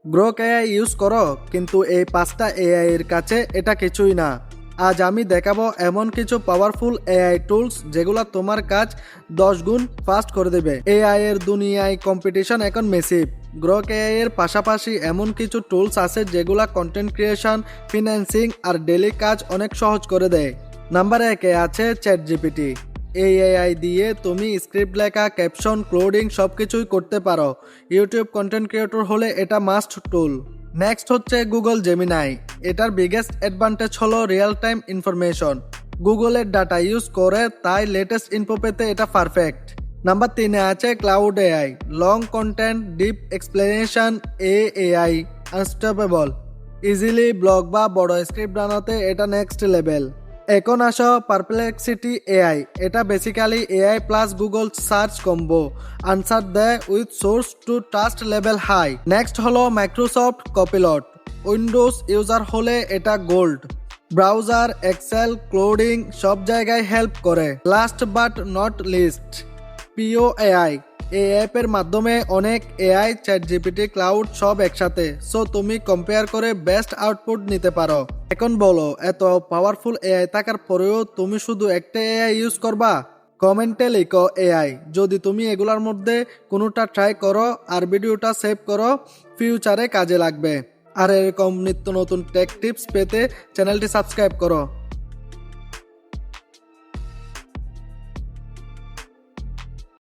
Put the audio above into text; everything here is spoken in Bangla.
গ্রোক এআই ইউজ করো, কিন্তু এই 5টা এআই এর কাছে এটা কিছুই না। আজ আমি দেখাবো এমন কিছু পাওয়ারফুল এআই টুলস যেগুলো তোমার কাজ 10 গুণ ফাস্ট করে দেবে। এআই এর দুনিয়ায় কম্পিটিশন এখন মেসিভ। গ্রোক এআই এর পাশাপাশি এমন কিছু টুলস আছে যেগুলা কন্টেন্ট ক্রিয়েশন, ফিন্যান্সিং আর ডেইলি কাজ অনেক সহজ করে দেয়। নাম্বার 1 আছে চ্যাট জিপিটি। এই এআই দিয়ে তুমি স্ক্রিপ্ট লেখা, ক্যাপশন, কোডিং সবকিছুই করতে পারো। ইউটিউব কন্টেন্ট ক্রিয়েটর হলে এটা মাস্ট টুল। নেক্সট হচ্ছে গুগল জেমিনাই। এটার বিগেস্ট অ্যাডভান্টেজ হলো রিয়েল টাইম ইনফরমেশন। গুগলের ডাটা ইউজ করে, তাই লেটেস্ট ইনফো পেতে এটা পারফেক্ট। নাম্বার 3 আছে cloud AI. Long content, deep explanation, AI unstoppable. Easily blog বা বড় স্ক্রিপ্ট বানাতে এটা নেক্সট লেভেল। এখন আসো পারপ্লেক্সিটি এআই। এটা basically AI plus Google search combo. Answer দেয় with source to trust level high. Next হলো মাইক্রোসফট কপিলট। উইন্ডোজ ইউজার হলে এটা গোল্ড। ব্রাউজার, এক্সেল, কোডিং সব জায়গায় হেল্প করে। লাস্ট বাট নট লিস্ট পিও এআই। এই অ্যাপের মাধ্যমে অনেক এআই, চ্যাট জিপিটি, ক্লাউড সব একসাথে। সো তুমি কম্পেয়ার করে বেস্ট আউটপুট নিতে পারো। এখন বলো, এত পাওয়ারফুল এআই থাকার পরেও তুমি শুধু একটা এআই ইউজ করবা? কমেন্টে লিখো এআই। যদি তুমি এগুলোর মধ্যে কোনোটা ট্রাই করো আর ভিডিওটা সেভ করো, ফিউচারে কাজে লাগবে। আর এরকম নিত্য নতুন টেক টিপস পেতে চ্যানেলটি সাবস্ক্রাইব করো।